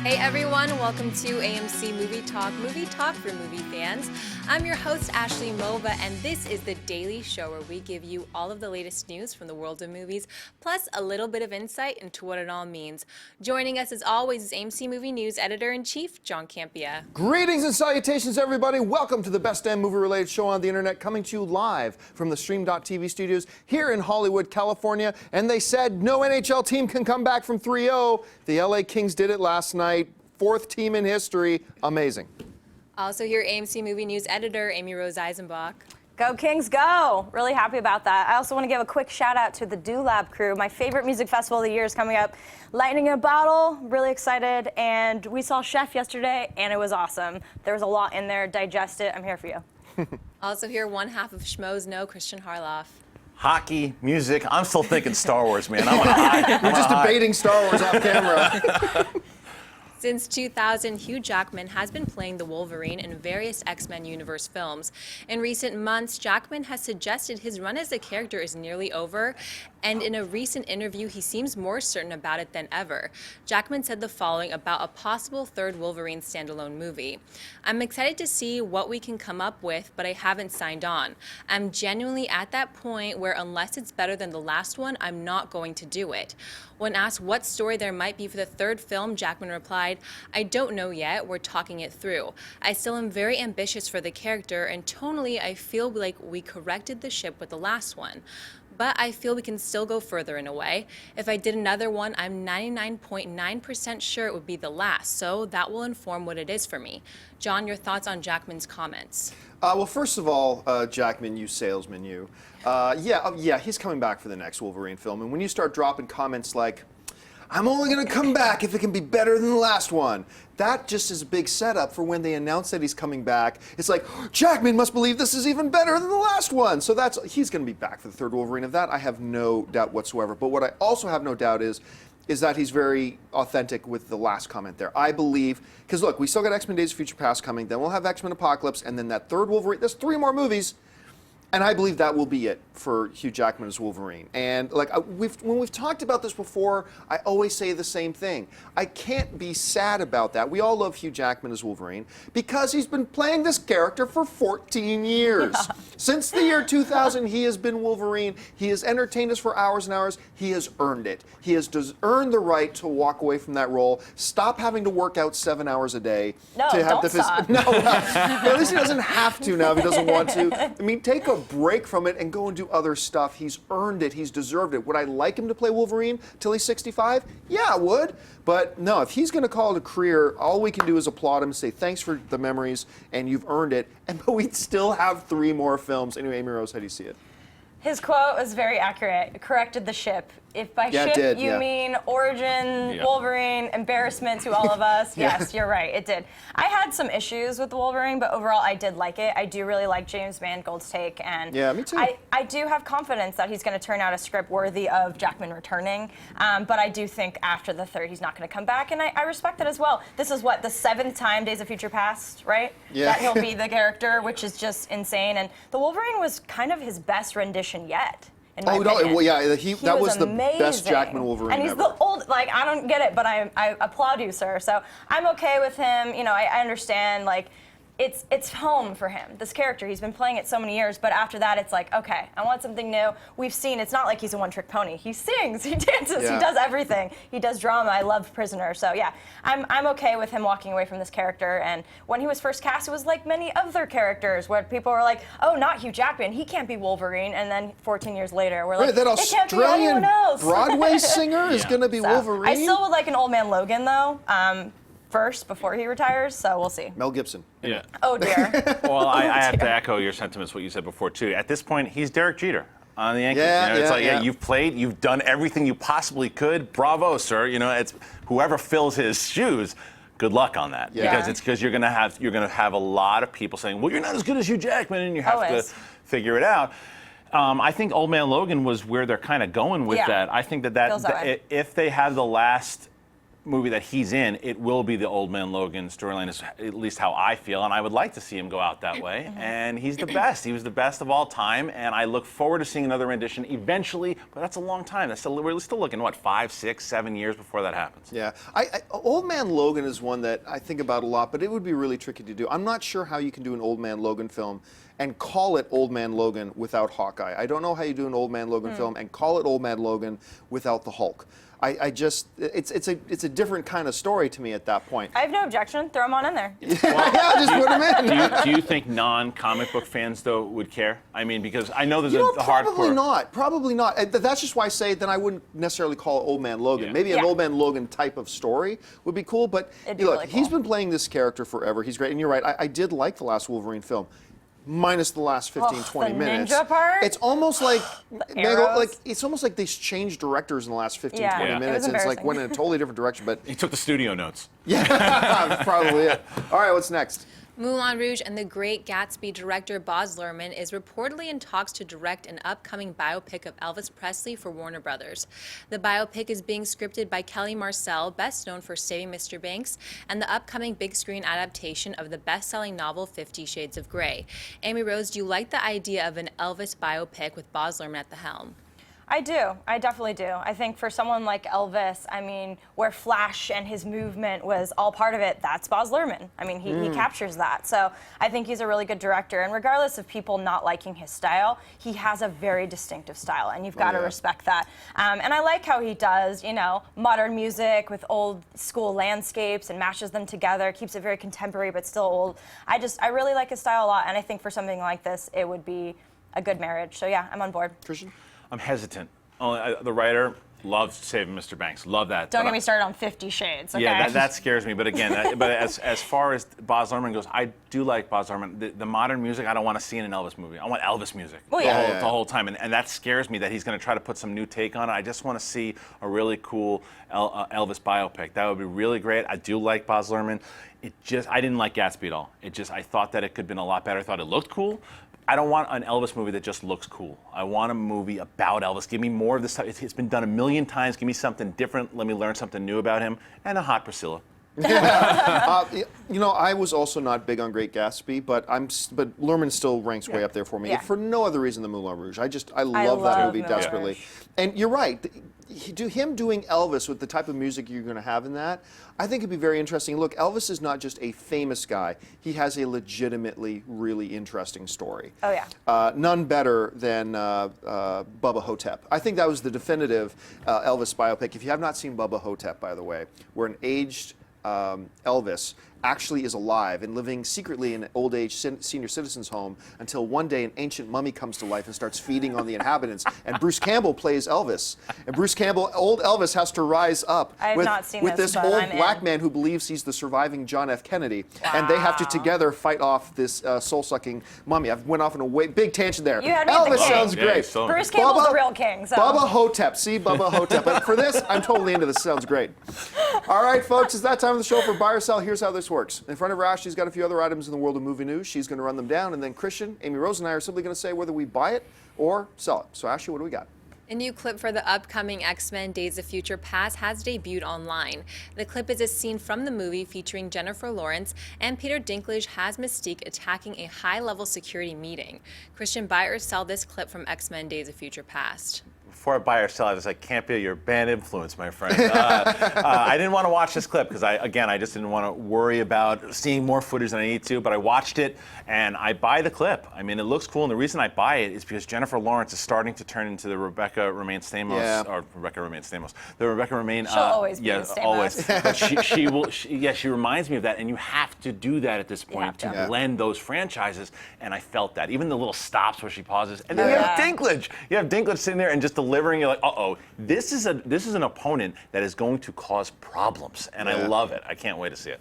Hey everyone, welcome to AMC Movie Talk for movie fans. I'm your host, Ashley Mova, and this is the daily show where we give you all of the latest news from the world of movies, plus a little bit of insight into what it all means. Joining us as always is AMC Movie News Editor-in-Chief, John Campea. Greetings and salutations, everybody. Welcome to the best damn movie-related show on the internet, coming to you live from the Stream.TV studios here in Hollywood, California. And they said no NHL team can come back from 3-0. The LA Kings did it last night. Fourth team in history. Amazing. Also here, AMC Movie News Editor, Amy Rose Eisenbach. Go Kings, go! Really happy about that. I also want to give a quick shout out to the Do Lab crew. My favorite music festival of the year is coming up. Lightning in a Bottle, really excited. And we saw Chef yesterday, and it was awesome. There was a lot in there. Digest it. I'm here for you. Also here, one half of Schmoes Know, Christian Harloff. Hockey, music. I'm still thinking Star Wars, man. We're just debating Star Wars off camera. Since 2000, Hugh Jackman has been playing the Wolverine in various XMen universe films. In recent months, Jackman has suggested his run as the character is nearly over, and in a recent interview, he seems more certain about it than ever. Jackman said the following about a possible third Wolverine standalone movie. "I'm excited to see what we can come up with, but I haven't signed on. I'm genuinely at that point where unless it's better than the last one, I'm not going to do it." When asked what story there might be for the third film, Jackman replied, "I don't know yet, we're talking it through. I still am very ambitious for the character, and tonally I feel like we corrected the ship with the last one. But I feel we can still go further in a way. If I did another one, I'm 99.9% sure it would be the last, so that will inform what it is for me." John, your thoughts on Jackman's comments? Well, first of all, Jackman, you salesman, you. Yeah, he's coming back for the next Wolverine film. And when you start dropping comments like, "I'm only going to come back if it can be better than the last one," that just is a big setup for when they announce that he's coming back. It's like, Jackman must believe this is even better than the last one. So he's going to be back for the third Wolverine. Of that, I have no doubt whatsoever. But what I also have no doubt is that he's very authentic with the last comment there. I believe, because look, we still got X-Men Days of Future Past coming, then we'll have X-Men Apocalypse, and then that third Wolverine. There's 3 more movies. And I believe that will be it for Hugh Jackman as Wolverine. And like when we've talked about this before, I always say the same thing. I can't be sad about that. We all love Hugh Jackman as Wolverine because he's been playing this character for 14 years. Yeah. Since the year 2000, he has been Wolverine. He has entertained us for hours and hours. He has earned it. He has earned the right to walk away from that role. Stop having to work out 7 hours a day. No, to have don't stop. No, at least he doesn't have to now if he doesn't want to. I mean, take a break from it and go and do other stuff. He's earned it. He's deserved it. Would I like him to play Wolverine till he's 65? Yeah, I would. But no, if he's going to call it a career, all we can do is applaud him and say thanks for the memories and you've earned it. But we'd still have 3 more films. Anyway, Amy Rose, how do you see it? His quote was very accurate. It corrected the ship. If by ship you mean origin, Wolverine, embarrassment to all of us, yes, you're right, it did. I had some issues with the Wolverine, but overall I did like it. I do really like James Mangold's take, and yeah, me too. I do have confidence that he's going to turn out a script worthy of Jackman returning, but I do think after the third he's not going to come back, and I respect that as well. This is what, the 7th time Days of Future Past, right? Yeah. That he'll be the character, which is just insane, and the Wolverine was kind of his best rendition yet. Oh no! Well, yeah, that was the best Jackman Wolverine and he's ever. the old. Like, I don't get it, but I applaud you, sir. So I'm okay with him. You know, I understand. Like, it's home for him. This character, he's been playing it so many years. But after that, it's like, okay, I want something new. We've seen. It's not like he's a one-trick pony. He sings, he dances, he does everything. He does drama. I love Prisoner. So yeah, I'm okay with him walking away from this character. And when he was first cast, it was like many other characters where people were like, oh, not Hugh Jackman. He can't be Wolverine. And then 14 years later, we're like, that it can't be anyone else. Broadway singer is going to be Wolverine. I still would like an Old Man Logan though. First, before he retires, so we'll see. Mel Gibson. Yeah. Oh dear. Well, I have to echo your sentiments, what you said before too. At this point, he's Derek Jeter on the Yankees. Yeah, it's like, you've played, you've done everything you possibly could. Bravo, sir. You know, it's whoever fills his shoes. Good luck on that, because you're gonna have a lot of people saying, well, you're not as good as Hugh Jackman, and you have to figure it out. I think Old Man Logan was where they're kind of going with that. I think that if they have the last movie that he's in, it will be the Old Man Logan storyline, is at least how I feel, and I would like to see him go out that way. And he's the best. He was the best of all time, and I look forward to seeing another rendition eventually, but that's a long time. We're still looking, what, 5, 6, 7 years before that happens. Yeah, Old Man Logan is one that I think about a lot, but it would be really tricky to do. I'm not sure how you can do an Old Man Logan film and call it Old Man Logan without Hawkeye. I don't know how you do an Old Man Logan film and call it Old Man Logan without the Hulk. It's a different kind of story to me at that point. I have no objection. Throw them on in there. Yeah, just put them in. Do you think non-comic book fans, though, would care? I mean, because I know there's a probably hardcore... not. Probably not. That's just why I say then I wouldn't necessarily call it Old Man Logan. Yeah. Maybe an Old Man Logan type of story would be cool, but It'd be look, really cool. he's been playing this character forever. He's great, and you're right. I did like the last Wolverine film. Minus the last 15, 20 the minutes. ninja part? It's almost like, arrows? it's almost like they changed directors in the last 15, Yeah. 20 Yeah. It minutes. was And it's like embarrassing. went in a totally different direction. But He took the studio notes. yeah, that's probably it. All right, what's next? Moulin Rouge and The Great Gatsby director Baz Luhrmann is reportedly in talks to direct an upcoming biopic of Elvis Presley for Warner Brothers. The biopic is being scripted by Kelly Marcel, best known for Saving Mr. Banks, and the upcoming big screen adaptation of the best-selling novel 50 Shades of Grey. Amy Rose, do you like the idea of an Elvis biopic with Baz Luhrmann at the helm? I do. I definitely do. I think for someone like Elvis, I mean, where Flash and his movement was all part of it, that's Baz Luhrmann. I mean, he captures that. So I think he's a really good director. And regardless of people not liking his style, he has a very distinctive style, and you've got to respect that. And I like how he does, you know, modern music with old school landscapes and mashes them together, keeps it very contemporary but still old. I really like his style a lot, and I think for something like this, it would be a good marriage. So yeah, I'm on board. Christian? I'm hesitant. The writer loves Saving Mr. Banks. Love that. Don't get me started on 50 Shades, okay? Yeah, that scares me. But again, but as far as Baz Luhrmann goes, I do like Baz Luhrmann. The modern music, I don't want to see in an Elvis movie. I want Elvis music Well, yeah. the whole time. And that scares me that he's going to try to put some new take on it. I just want to see a really cool Elvis biopic. That would be really great. I do like Baz Luhrmann. I didn't like Gatsby at all. I thought that it could have been a lot better. I thought it looked cool. I don't want an Elvis movie that just looks cool. I want a movie about Elvis. Give me more of this stuff. It's been done a million times. Give me something different. Let me learn something new about him. And a hot Priscilla. You know, I was also not big on Great Gatsby, but Luhrmann still ranks way up there for me. Yeah. For no other reason than Moulin Rouge. I love love that movie Moulin desperately. Rouge. And you're right. Him doing Elvis with the type of music you're going to have in that, I think it'd be very interesting. Look, Elvis is not just a famous guy. He has a legitimately really interesting story. Oh, yeah. None better than Bubba Hotep. I think that was the definitive Elvis biopic. If you have not seen Bubba Hotep, by the way, where an aged Elvis actually is alive and living secretly in an old age senior citizens home until one day an ancient mummy comes to life and starts feeding on the inhabitants. And Bruce Campbell plays Elvis. And Bruce Campbell, old Elvis, has to rise up I have not seen with this, this but old I'm black in. man who believes he's the surviving John F. Kennedy. And they have to together fight off this soul-sucking mummy. I went off on a big tangent there. You had me at the Elvis king. sounds Yeah, great. he's so- Bruce Campbell's the real king. So. Bubba Hotep. See, Bubba Hotep. But for this, I'm totally into this. Sounds great. All right, folks, it's that time of the show for Buy or Sell. Here's how this works. In front of her, Ashley's got a few other items in the world of movie news. She's going to run them down, and then Christian, Amy Rose, and I are simply going to say whether we buy it or sell it. So, Ashley, what do we got? A new clip for the upcoming X-Men Days of Future Past has debuted online. The clip is a scene from the movie featuring Jennifer Lawrence and Peter Dinklage has Mystique attacking a high-level security meeting. Christian, buy or sell this clip from X-Men Days of Future Past? Before I buy or sell, I was like, can't be your bad influence, my friend. I didn't want to watch this clip because I just didn't want to worry about seeing more footage than I need to, but I watched it and I buy the clip. I mean, it looks cool, and the reason I buy it is because Jennifer Lawrence is starting to turn into the Rebecca Romaine Stamos, or Rebecca Romaine Stamos. The Rebecca Romaine. She'll always be Stamos. Stamos. Always. But she reminds me of that, and you have to do that at this point to blend those franchises, and I felt that. Even the little stops where she pauses, and then you have Dinklage. You have Dinklage sitting there and just delivering. You're like, uh-oh, this is an opponent that is going to cause problems, and I love it. I can't wait to see it.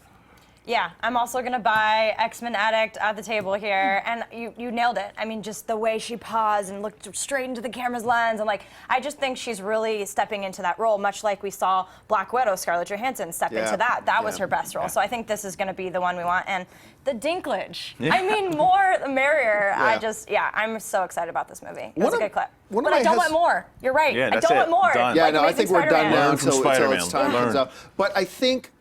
Yeah, I'm also gonna buy X-Men Addict at the table here, and you nailed it. I mean, just the way she paused and looked straight into the camera's lens, and like, I just think she's really stepping into that role, much like we saw Black Widow, Scarlett Johansson, step into that. That was her best role. So I think this is gonna be the one we want, and the dinklage. I mean, more the merrier. I'm so excited about this movie. That's a good clip. But I don't want more. You're right. Yeah, I don't want more. Done. Yeah, Like no, I think we're done now Learn from until Spider-Man. its time comes Learn. out. But I think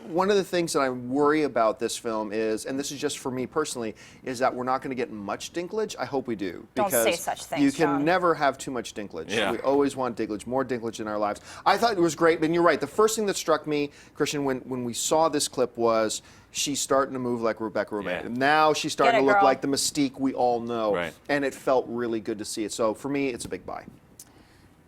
one of the things that I worry about this film is, and this is just for me personally, is that we're not going to get much dinklage. I hope we do. Don't Because say such things, you can John. never have too much dinklage. Yeah. We always want dinklage, more dinklage in our lives. I thought it was great, and you're right. The first thing that struck me, Christian, when we saw this clip was she's starting to move like Rebecca Romijn. Yeah. Now she's starting Get it, to look girl. like the Mystique we all know. Right. And it felt really good to see it. So for me, it's a big buy.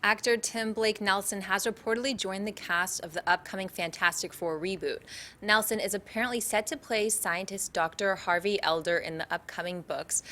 Actor Tim Blake Nelson has reportedly joined the cast of the upcoming Fantastic Four reboot. Nelson is apparently set to play scientist Dr. Harvey Elder in the upcoming books.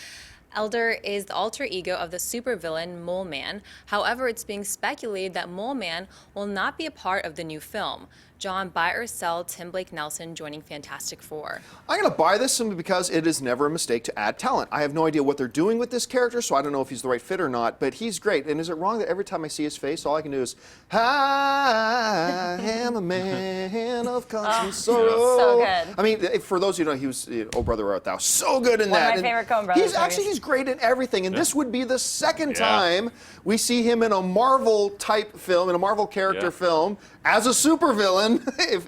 Elder is the alter ego of the supervillain Mole Man. However, it's being speculated that Mole Man will not be a part of the new film. John, buy or sell Tim Blake Nelson joining Fantastic Four? I'm going to buy this simply because it is never a mistake to add talent. I have no idea what they're doing with this character, so I don't know if he's the right fit or not, but he's great. And is it wrong that every time I see his face, all I can do is, I am a man of conscious sorrow. So good. I mean, for those who know, he was Oh Brother Art Thou. So good in One that. of my And favorite Coen Brothers he's great in everything, and this would be the second Yeah. time we see him in a Marvel-type film, in a Marvel character film, as a supervillain,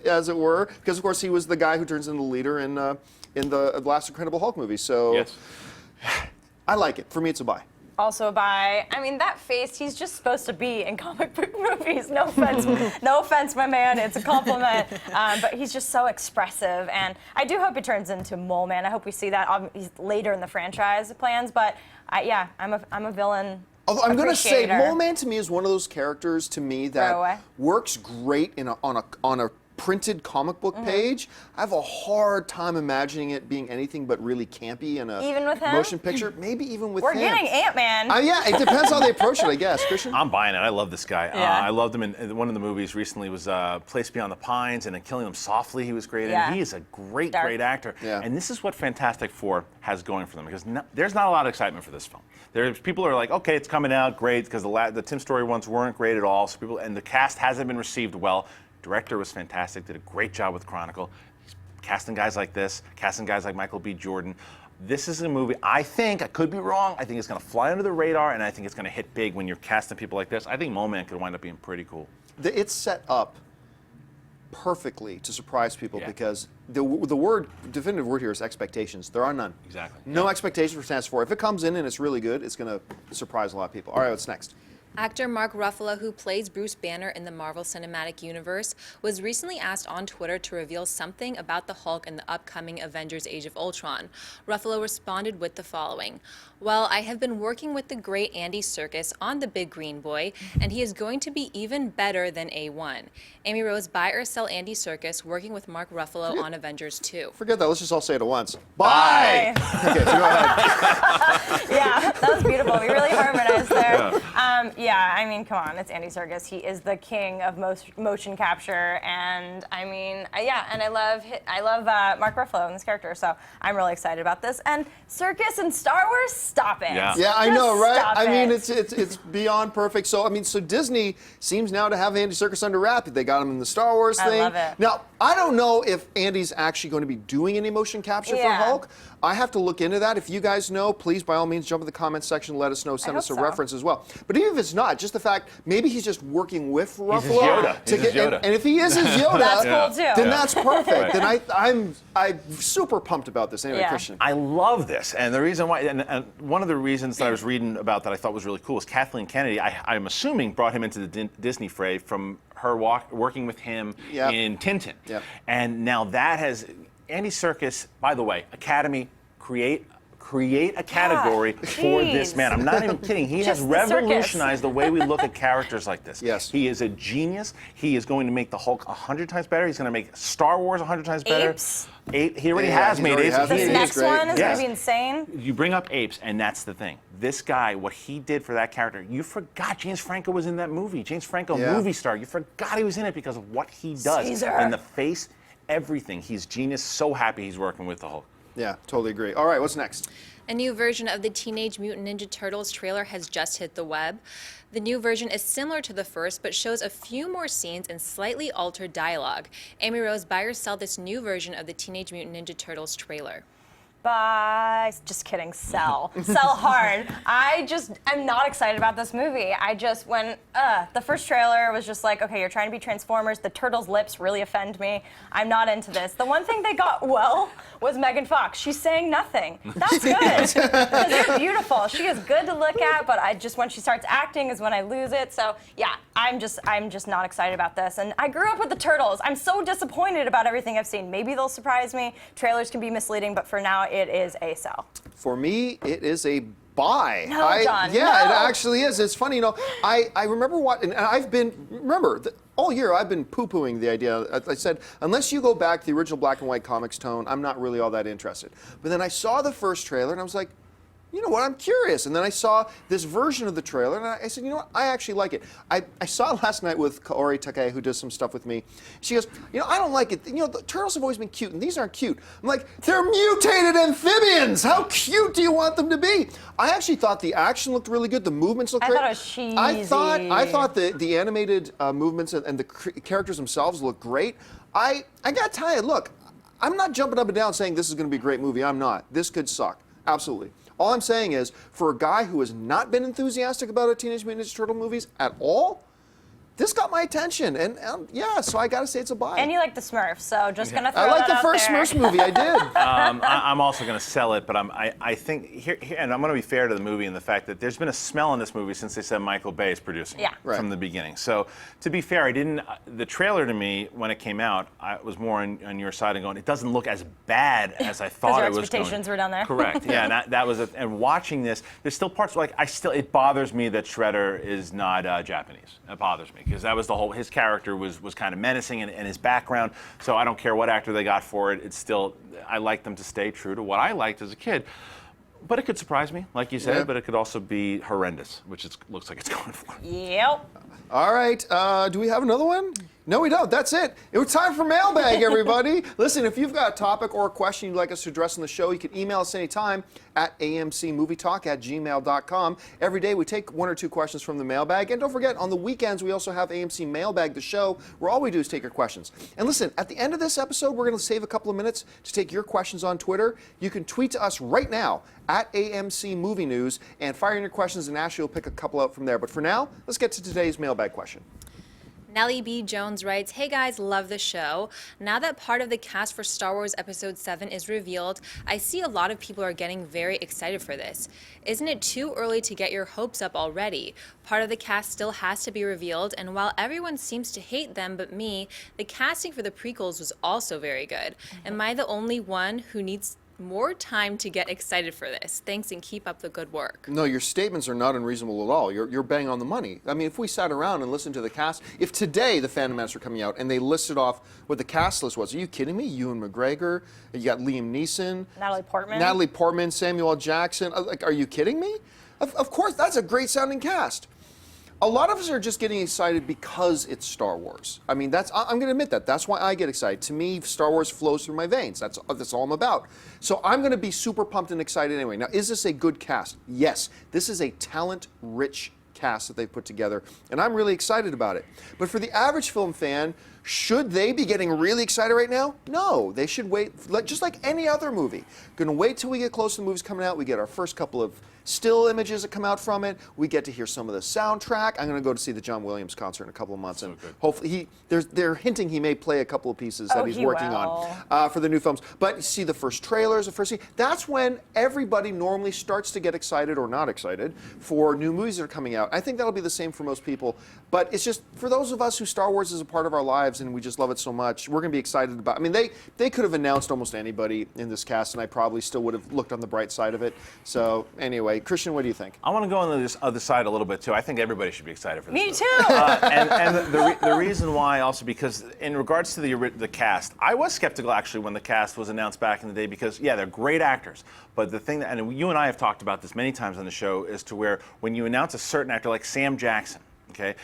as it were, because of course he was the guy who turns into the leader in the last Incredible Hulk movie. So Yes. I like it. For me, it's a buy. Also buy. I mean, that face, he's just supposed to be in comic book movies. No offense, my man. It's a compliment. But he's just so expressive, and I do hope he turns into Mole Man. I hope we see that later in the franchise plans. But I'm a villain. Although I'm going to say, appreciator. Mole Man to me is one of those characters to me Throwaway. that works great on a printed comic book page. I have a hard time imagining it being anything but really campy in a Even with him? motion picture. Maybe even with We're him. getting Ant-Man. Yeah, it depends how they approach it, I guess. Christian? I'm buying it. I love this guy. Yeah. I loved him in one of the movies recently was Place Beyond the Pines, and then Killing Them Softly. He was great. Yeah. And he is a great Dark. actor. Yeah. And this is what Fantastic Four has going for them, because there's not a lot of excitement for this film. People are like, okay, it's coming out, great, because the Tim Story ones weren't great at all. So and the cast hasn't been received well. Director was fantastic, did a great job with Chronicle. He's casting guys like this, casting guys like Michael B. Jordan. This is a movie, I could be wrong, I think it's going to fly under the radar, and I think it's going to hit big when you're casting people like this. I think Mole Man could wind up being pretty cool. It's set up perfectly to surprise people because the definitive word here is expectations. There are none. Exactly. No expectations for Fantastic Four. If it comes in and it's really good, it's going to surprise a lot of people. All right, what's next? Actor Mark Ruffalo, who plays Bruce Banner in the Marvel Cinematic Universe, was recently asked on Twitter to reveal something about the Hulk in the upcoming Avengers Age of Ultron. Ruffalo responded with the following: "Well, I have been working with the great Andy Serkis on the Big Green Boy, and he is going to be even better than A1. Amy Rose, buy or sell Andy Serkis working with Mark Ruffalo on Avengers 2? Forget that. Let's just all say it at once. Buy! Okay, so go ahead. Yeah, that was beautiful. We really harmonized there. I mean, come on, it's Andy Serkis. He is the king of motion capture, and I mean, and I love Mark Ruffalo in this character, so I'm really excited about this. And Serkis in Star Wars, stop it. Yeah, I know, right? Stop I mean, it. it's beyond perfect. So Disney seems now to have Andy Serkis under wrap. They got him in the Star Wars thing. I love it. Now, I don't know if Andy's actually going to be doing any motion capture for Hulk. I have to look into that. If you guys know, please, by all means, jump in the comments section, let us know, send us a reference as well. But even if it's not, just the fact, maybe he's just working with Ruffalo. He's his Yoda. He's his Yoda. And if he is his Yoda, That's cool too. then that's perfect. Right. Then I'm super pumped about this. Anyway, Christian. I love this, and the reason why, and one of the reasons that I was reading about that I thought was really cool is Kathleen Kennedy, I'm assuming, brought him into the Disney fray from her working with him in Tintin. Yep. And now that has, Andy Serkis, by the way, Academy, create a category for this man. I'm not even kidding. He has Just the revolutionized the way we look at characters like this. Yes. He is a genius. He is going to make the Hulk 100 times better. He's going to make Star Wars 100 times better. Apes. He already Yeah, has he made already apes. has. This He is next great. one is Yes. going to be insane. You bring up apes, and that's the thing. This guy, what he did for that character, you forgot James Franco was in that movie. James Franco, movie star. You forgot he was in it because of what he does. Caesar. And the face everything. He's genius. So happy he's working with the Hulk. Yeah, totally agree. All right, what's next? A new version of the Teenage Mutant Ninja Turtles trailer has just hit the web. The new version is similar to the first, but shows a few more scenes and slightly altered dialogue. Amy Rose, buy or sell this new version of the Teenage Mutant Ninja Turtles trailer? Bye. Just kidding. Sell. Sell hard. I am not excited about this movie. When the first trailer was just like, okay, you're trying to be Transformers. The turtles' lips really offend me. I'm not into this. The one thing they got well was Megan Fox. She sang nothing. That's good. Because they're beautiful. She is good to look at, but when she starts acting is when I lose it. So yeah, I'm just not excited about this. And I grew up with the turtles. I'm so disappointed about everything I've seen. Maybe they'll surprise me. Trailers can be misleading, but for now, it is a sell. For me, it is a buy. No, John, Yeah, no. it actually is. It's funny, I remember and all year I've been poo-pooing the idea. I said, unless you go back to the original black and white comics tone, I'm not really all that interested. But then I saw the first trailer and I was like, you know what, I'm curious. And then I saw this version of the trailer and I said, you know what, I actually like it. I saw it last night with Kaori Takei, who does some stuff with me. She goes, I don't like it. The turtles have always been cute and these aren't cute. I'm like, they're mutated amphibians. How cute do you want them to be? I actually thought the action looked really good. The movements looked great. I thought it was cheesy. I thought the animated movements and the characters themselves looked great. I got to tell you, look, I'm not jumping up and down saying this is going to be a great movie. I'm not. This could suck. Absolutely. All I'm saying is, for a guy who has not been enthusiastic about a Teenage Mutant Ninja Turtle movies at all, this got my attention, and yeah, so I gotta say it's a buy. And you like the Smurfs, so just gonna throw I like that the out first there. Smurfs movie, I did. I'm also going to sell it, but I think here, and I'm going to be fair to the movie in the fact that there's been a smell in this movie since they said Michael Bay is producing Yeah. it from the beginning. So to be fair, the trailer to me when it came out, I was more on your side and going, it doesn't look as bad as I thought your it was going. expectations were down there. Correct. Yeah, and that was it. And watching this, there's still parts it bothers me that Shredder is not Japanese. It bothers me because that was his character was kind of menacing and his background. So I don't care what actor they got for it. It's still, I like them to stay true to what I liked as a kid. But it could surprise me, like you said, Yeah. but it could also be horrendous, which looks like it's going for. Yep. All right, do we have another one? No, we don't. That's it. It was time for Mailbag, everybody. Listen, if you've got a topic or a question you'd like us to address on the show, you can email us anytime at amcmovietalk@gmail.com. Every day we take one or two questions from the Mailbag. And don't forget, on the weekends, we also have AMC Mailbag, the show, where all we do is take your questions. And listen, at the end of this episode, we're going to save a couple of minutes to take your questions on Twitter. You can tweet to us right now at AMC Movie News and fire in your questions, and Ashley will pick a couple out from there. But for now, let's get to today's Mailbag question. Nellie B. Jones writes, "Hey guys, love the show. Now that part of the cast for Star Wars Episode 7 is revealed, I see a lot of people are getting very excited for this. Isn't it too early to get your hopes up already? Part of the cast still has to be revealed, and while everyone seems to hate them but me, the casting for the prequels was also very good. Am I the only one who needs more time to get excited for this? Thanks and keep up the good work." No, your statements are not unreasonable at all. You're bang on the money. I mean, if we sat around and listened to the cast, if today the Phantom Menace are coming out and they listed off what the cast list was, are you kidding me? Ewan McGregor, you got Liam Neeson, Natalie Portman, Samuel L. Jackson. Like, are you kidding me? Of course, that's a great sounding cast. A lot of us are just getting excited because it's Star Wars. I mean, I'm going to admit that. That's why I get excited. To me, Star Wars flows through my veins. That's all I'm about. So I'm going to be super pumped and excited anyway. Now, is this a good cast? Yes. This is a talent-rich cast that they've put together, and I'm really excited about it. But for the average film fan, should they be getting really excited right now? No, they should wait, just like any other movie. Gonna wait till we get close to the movies coming out. We get our first couple of still images that come out from it. We get to hear some of the soundtrack. I'm gonna go to see the John Williams concert in a couple of months, and hopefully they're hinting he may play a couple of pieces that he's working on for the new films. But you see the first trailers, the first scene. That's when everybody normally starts to get excited or not excited for new movies that are coming out. I think that'll be the same for most people. But it's just for those of us who Star Wars is a part of our lives and we just love it so much, we're going to be excited about. I mean, they could have announced almost anybody in this cast, and I probably still would have looked on the bright side of it. So anyway, Christian, what do you think? I want to go on this other side a little bit too. I think everybody should be excited for this. Me movie. too. And the reason why also because in regards to the cast, I was skeptical actually when the cast was announced back in the day because yeah, they're great actors, but the thing that, and you and I have talked about this many times on the show, is to where when you announce a certain actor like Sam Jackson, okay,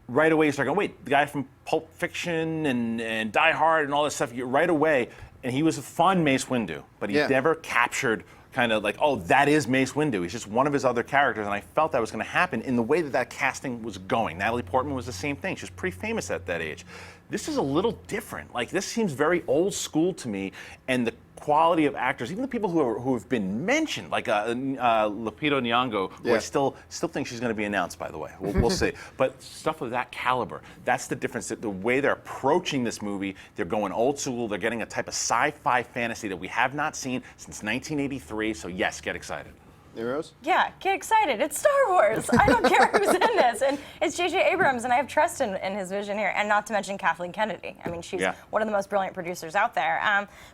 right away you start going, wait, the guy from Pulp Fiction and Die Hard and all this stuff, right away, and he was a fun Mace Windu, but he never captured kind of like, oh, that is Mace Windu. He's just one of his other characters, and I felt that was going to happen in the way that casting was going. Natalie Portman was the same thing. She was pretty famous at that age. This is a little different. Like, this seems very old school to me, and the quality of actors, even the people who have been mentioned, like Lupita Nyong'o, who I still think she's going to be announced, by the way. We'll see. But stuff of that caliber, that's the difference. The way they're approaching this movie, they're going old school. They're getting a type of sci-fi fantasy that we have not seen since 1983. So yes, get excited. Rose? Yeah, get excited. It's Star Wars. I don't care who's in this. And it's J.J. Abrams, and I have trust in his vision here. And not to mention Kathleen Kennedy. I mean, she's one of the most brilliant producers out there.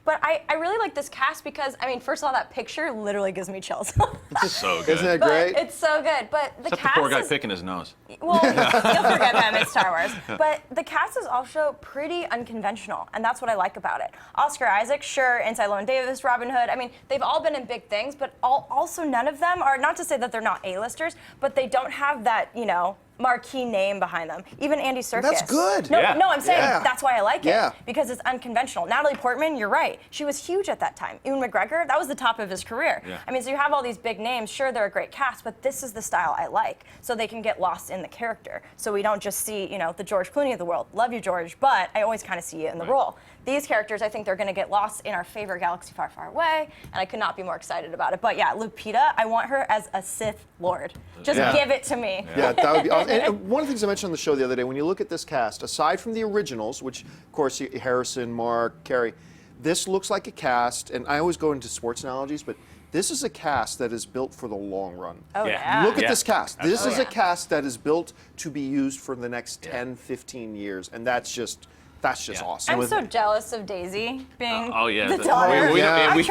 But I really like this cast because, I mean, first of all, that picture literally gives me chills. It's so good. Isn't it great? It's so good. But the Except cast the poor guy is, picking his nose. well, you'll forget them. It's Star Wars. But the cast is also pretty unconventional, and that's what I like about it. Oscar Isaac, sure, Inside Llewyn Davis, Robin Hood. I mean, they've all been in big things, but also none of them are, not to say that they're not A-listers, but they don't have that, you know, marquee name behind them. Even Andy Serkis. That's good. No, I'm saying that's why I like it. Yeah. Because it's unconventional. Natalie Portman, you're right. She was huge at that time. Ewan McGregor, that was the top of his career. Yeah. I mean, so you have all these big names. Sure, they're a great cast, but this is the style I like. So they can get lost in the character. So we don't just see, you know, the George Clooney of the world. Love you, George, but I always kind of see you in the role. These characters, I think they're going to get lost in our favorite galaxy far, far away, and I could not be more excited about it. But yeah, Lupita, I want her as a Sith Lord. Just give it to me. Yeah, that would be awesome. And one of the things I mentioned on the show the other day, when you look at this cast, aside from the originals, which, of course, Harrison, Mark, Carey, this looks like a cast, and I always go into sports analogies, but this is a cast that is built for the long run. Oh, yeah. Look at this cast. This is Oh, a cast that is built to be used for the next 10, 15 years, and that's just awesome. I'm so jealous of Daisy being the We daughter.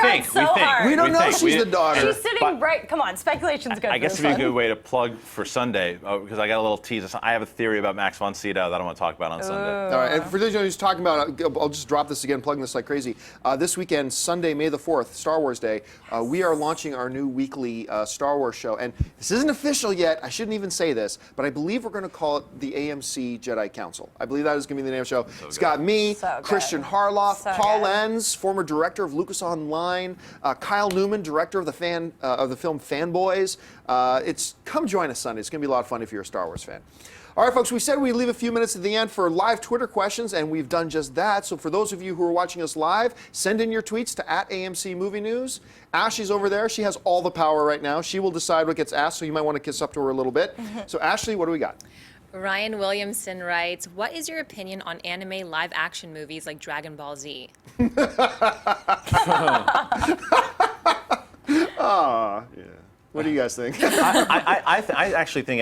think. Hard. We don't know she's the daughter. She's sitting right. Come on, speculation's good. I guess it'd be a good way to plug for Sunday, because I got a little tease. I have a theory about Max von Sydow that I want to talk about on Sunday. All right, and for those who's talking about, I'll just drop this again, plugging this like crazy. This weekend, Sunday, May the 4th, Star Wars Day, we are launching our new weekly Star Wars show. And this isn't official yet. I shouldn't even say this, but I believe we're going to call it the AMC Jedi Council. I believe that is going to be the name of the show. It's got me, Christian Harloff, Paul Enns, former director of Lucas Online, Kyle Newman, director of the film Fanboys. Come join us Sunday. It's going to be a lot of fun if you're a Star Wars fan. All right, folks, we said we'd leave a few minutes at the end for live Twitter questions, and we've done just that. So for those of you who are watching us live, send in your tweets to @AMC Movie News. Ashley's over there. She has all the power right now. She will decide what gets asked, so you might want to kiss up to her a little bit. So Ashley, what do we got? Ryan Williamson writes, what is your opinion on anime live action movies like Dragon Ball Z? What do you guys think? I actually think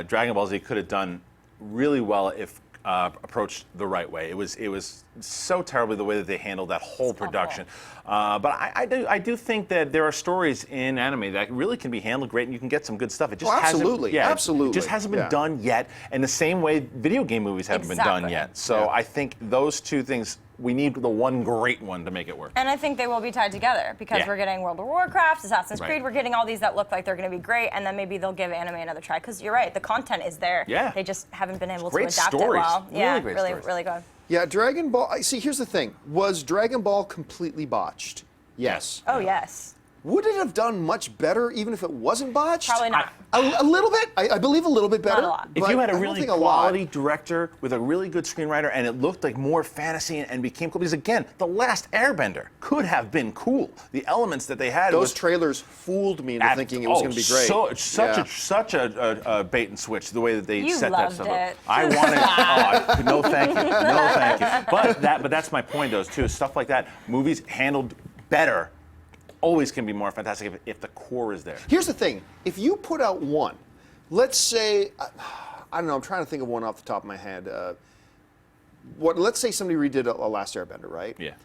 Dragon Ball Z could have done really well if approached the right way. It was so terribly the way that they handled that whole production. But I do think that there are stories in anime that really can be handled great, and you can get some good stuff. It just absolutely, absolutely. It just hasn't been done yet, and the same way video game movies haven't been done yet. So I think those two things, we need the one great one to make it work. And I think they will be tied together because we're getting World of Warcraft, Assassin's Creed, we're getting all these that look like they're going to be great, and then maybe they'll give anime another try. Because you're right, the content is there. Yeah. They just haven't been able to Great adapt stories. it well. Yeah, Really, really good. Yeah, Dragon Ball. See, here's the thing. Was Dragon Ball completely botched? Yes. Oh, yes. Would it have done much better even if it wasn't botched? Probably not. A little bit. I believe a little bit better. Not a lot. If you had a I don't really think a quality lot. director with a really good screenwriter and it looked like more fantasy and became cool, because again, The Last Airbender could have been cool. The elements that they had. Those trailers fooled me into thinking it was going to be great. Such a bait and switch, the way that they set that loved stuff it. up. I wanted, no thank you, no thank you. But that's my point, though, too. Stuff like that, movies handled better always can be more fantastic if the core is there. Here's the thing. If you put out one, let's say, I don't know, I'm trying to think of one off the top of my head. Let's say somebody redid a Last Airbender, right? Yeah.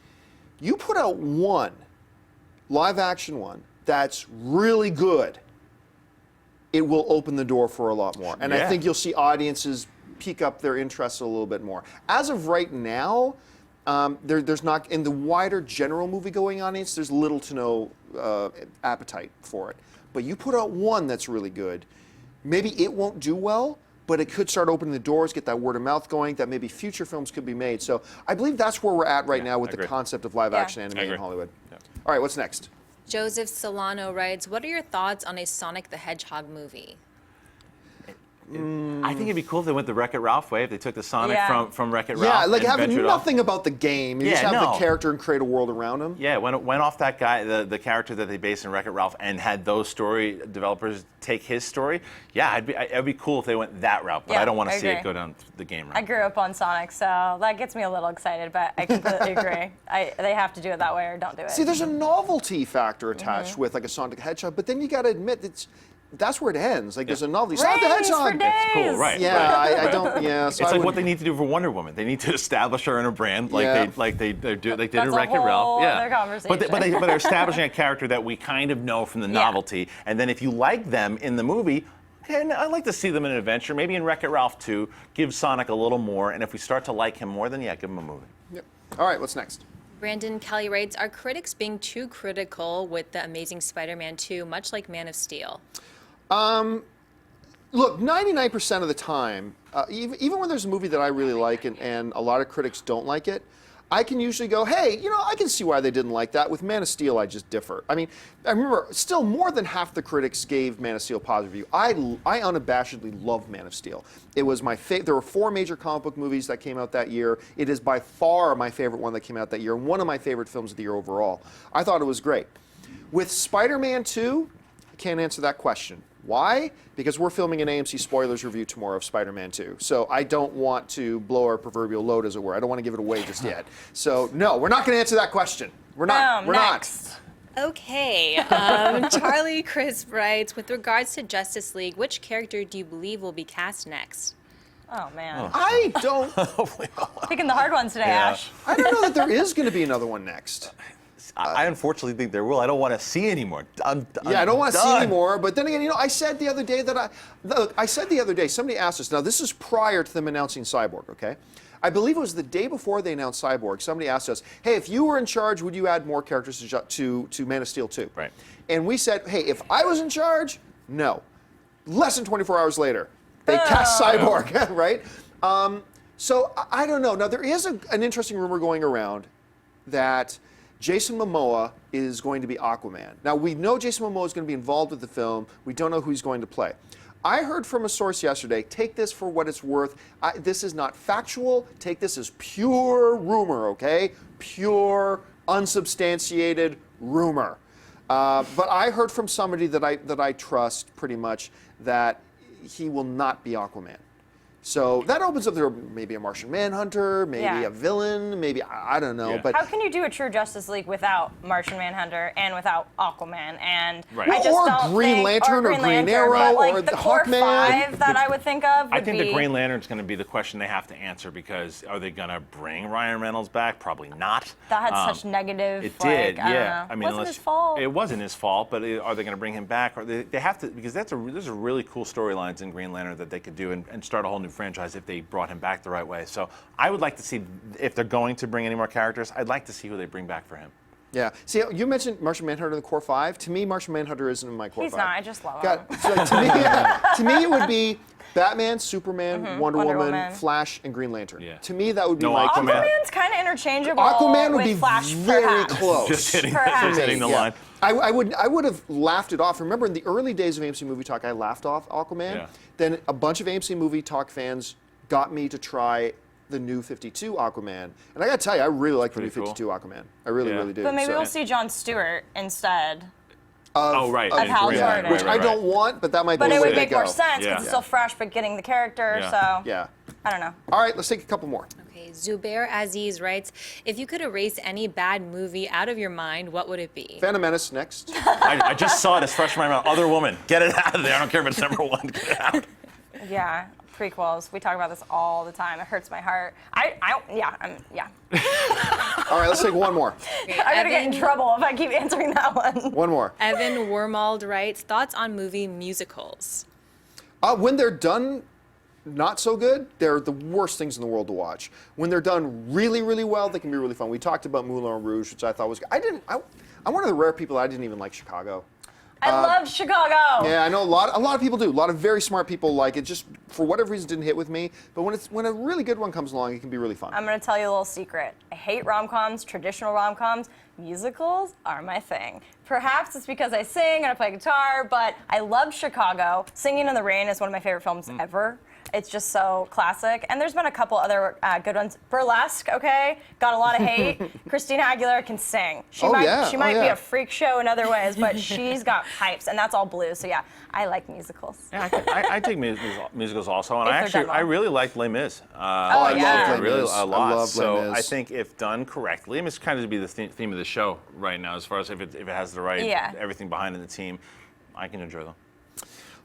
You put out one, live action one, that's really good, it will open the door for a lot more. And I think you'll see audiences pique up their interest a little bit more. As of right now, there's not, in the wider general movie-going audience, there's little to no appetite for it. But you put out one that's really good, maybe it won't do well, but it could start opening the doors, get that word of mouth going, that maybe future films could be made. So I believe that's where we're at right now with I the agree. concept of live action anime in Hollywood. All right, what's next? Joseph Solano writes, what are your thoughts on a Sonic the Hedgehog movie? I think it'd be cool if they went the Wreck-It Ralph way, if they took the Sonic from Wreck-It Ralph. Yeah, like and having ventured off. nothing about the game. You just have the character and create a world around him. Yeah, went off that guy, the character that they based in Wreck-It Ralph, and had those story developers take his story. Yeah, it'd be cool if they went that route, but I don't want to see it go down the game route. I grew up on Sonic, so that gets me a little excited, but I completely agree. They have to do it that way or don't do it. See, there's a novelty factor attached with like a Sonic the Hedgehog, but then you got to admit that's where it ends. Like there's a novelty. Sonic the Hedgehog. For days. It's cool, right? Yeah, right. I don't. Yeah, so It's like what they need to do for Wonder Woman. They need to establish her in a brand, like they did in Wreck-It Ralph. Other conversation. But they're establishing a character that we kind of know from the novelty, and then if you like them in the movie. And I'd like to see them in an adventure, maybe in Wreck-It Ralph 2, give Sonic a little more, and if we start to like him more, then give him a movie. Yep. All right, what's next? Brandon Kelly writes, are critics being too critical with The Amazing Spider-Man 2, much like Man of Steel? Look, 99% of the time, even when there's a movie that I really like and a lot of critics don't like it, I can usually go, hey, I can see why they didn't like that. With Man of Steel, I just differ. I mean, I remember still more than half the critics gave Man of Steel a positive review. I unabashedly love Man of Steel. It was my favorite. There were 4 major comic book movies that came out that year. It is by far my favorite one that came out that year, and one of my favorite films of the year overall. I thought it was great. With Spider-Man 2, I can't answer that question. Why? Because we're filming an AMC spoilers review tomorrow of Spider-Man 2. So I don't want to blow our proverbial load, as it were. I don't want to give it away just yet. So no, we're not going to answer that question. We're not. We're next. Okay. Charlie Chris writes, with regards to Justice League, which character do you believe will be cast next? Oh, man. I don't. Picking the hard ones today, Ash. I don't know that there is going to be another one next. I unfortunately think there will. I don't want to see anymore. I don't want to see anymore. But then again, I said the other day somebody asked us. Now this is prior to them announcing Cyborg. Okay, I believe it was the day before they announced Cyborg. Somebody asked us, "Hey, if you were in charge, would you add more characters to Man of Steel 2?" Right. And we said, "Hey, if I was in charge, no." Less than 24 hours later, they cast Cyborg. Right. So I don't know. Now there is an interesting rumor going around that Jason Momoa is going to be Aquaman. Now, we know Jason Momoa is going to be involved with the film. We don't know who he's going to play. I heard from a source yesterday, take this for what it's worth. This is not factual. Take this as pure rumor, okay? Pure, unsubstantiated rumor. But I heard from somebody that I trust pretty much that he will not be Aquaman. So that opens up there maybe a Martian Manhunter, maybe a villain, maybe I don't know. But how can you do a true Justice League without Martian Manhunter and without Aquaman and or Green Lantern or Green Arrow or the the core Hawkman? 5 that I would think of would I think be the Green Lantern's going to be the question they have to answer, because are they going to bring Ryan Reynolds back? Probably not. That had such negative. It did, I don't yeah. know. I mean, wasn't his fault. It wasn't his fault, but are they going to bring him back? Or they have to, because there's a really cool storylines in Green Lantern that they could do and start a whole new franchise if they brought him back the right way. So I would like to see, if they're going to bring any more characters, I'd like to see who they bring back for him. Yeah. See, you mentioned Martian Manhunter in the core 5. To me, Martian Manhunter isn't in my core 5. He's not. I just love him. So to me, it would be Batman, Superman, Wonder Woman, Flash, and Green Lantern. Yeah. To me, that would be No, my Aquaman's kind of interchangeable. Aquaman would with be Flash, very perhaps. close. Just hitting Perhaps. the line. I would have laughed it off. Remember, in the early days of AMC Movie Talk, I laughed off Aquaman. Yeah. Then a bunch of AMC Movie Talk fans got me to try the new 52 Aquaman. And I got to tell you, I really like the new 52 Aquaman. I really, really do. But maybe we'll see Jon Stewart instead. Of Hal Jordan. Which I don't want, but that might be But the it way would to make go. more sense because it's still fresh, but getting the character. So Yeah. I don't know. All right, let's take a couple more. Okay, Zubair Aziz writes, if you could erase any bad movie out of your mind, what would it be? Phantom Menace next. I just saw it. It's fresh in my mind. Other Woman. Get it out of there. I don't care if it's number 1. Get it out. Yeah, prequels. We talk about this all the time. It hurts my heart. Yeah. All right, let's take one more. Okay, I'm gonna get in trouble if I keep answering that one. One more. Evan Wormald writes, thoughts on movie musicals? When they're done not so good, they're the worst things in the world to watch. When they're done really, really well, they can be really fun. We talked about Moulin Rouge, which I thought was good. I'm one of the rare people that I didn't even like Chicago. I loved Chicago. Yeah, I know a lot of people do. A lot of very smart people like it. Just for whatever reason, didn't hit with me. But when a really good one comes along, it can be really fun. I'm gonna tell you a little secret. I hate rom-coms, traditional rom-coms. Musicals are my thing. Perhaps it's because I sing and I play guitar, but I love Chicago. Singing in the Rain is one of my favorite films ever. It's just so classic. And there's been a couple other good ones. Burlesque, okay, got a lot of hate. Christina Aguilera can sing. She might be a freak show in other ways, but she's got pipes, and that's all blues. So yeah, I like musicals. Yeah, I dig musicals also, and If they're done well. I really like Les Mis. I love Les really Mis. a lot. I love so Les Mis. I think if done correctly, it's kind of to be the theme of the show right now, as far as if it has the right everything behind the team, I can enjoy them.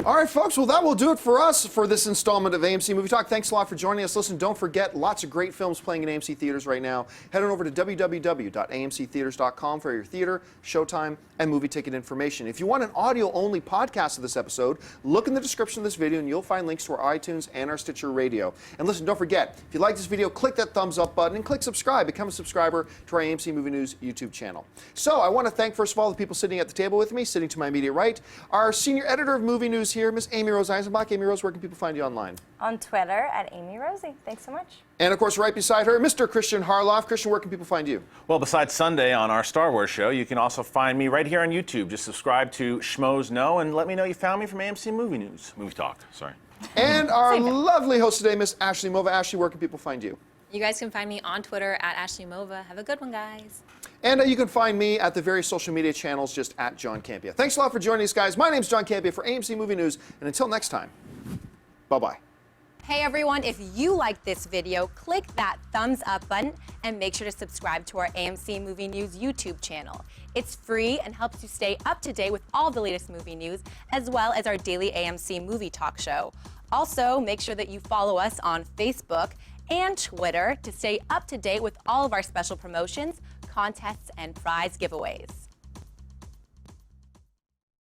All right, folks. Well, that will do it for us for this installment of AMC Movie Talk. Thanks a lot for joining us. Listen, don't forget, lots of great films playing in AMC theaters right now. Head on over to www.amctheaters.com for your theater, showtime, and movie ticket information. If you want an audio-only podcast of this episode, look in the description of this video, and you'll find links to our iTunes and our Stitcher Radio. And listen, don't forget, if you like this video, click that thumbs up button and click subscribe. Become a subscriber to our AMC Movie News YouTube channel. So I want to thank, first of all, the people sitting at the table with me, sitting to my immediate right, our senior editor of movie news here, Miss Amy Rose Eisenbach. Amy Rose, where can people find you online? On Twitter at Amy Rosie. Thanks so much. And of course, right beside her, Mr. Christian Harloff. Christian, where can people find you? Well, besides Sunday on our Star Wars show, you can also find me right here on YouTube. Just subscribe to Schmoes Know and let me know you found me from AMC Movie Talk. Sorry. And our lovely host today, Miss Ashley Mova. Ashley, where can people find you? You guys can find me on Twitter at Ashley Mova. Have a good one, guys. And you can find me at the various social media channels just at John Campia. Thanks a lot for joining us, guys. My name's John Campia for AMC Movie News. And until next time, bye-bye. Hey everyone, if you liked this video, click that thumbs up button and make sure to subscribe to our AMC Movie News YouTube channel. It's free and helps you stay up to date with all the latest movie news, as well as our daily AMC Movie Talk show. Also, make sure that you follow us on Facebook and Twitter to stay up to date with all of our special promotions, contests, and prize giveaways.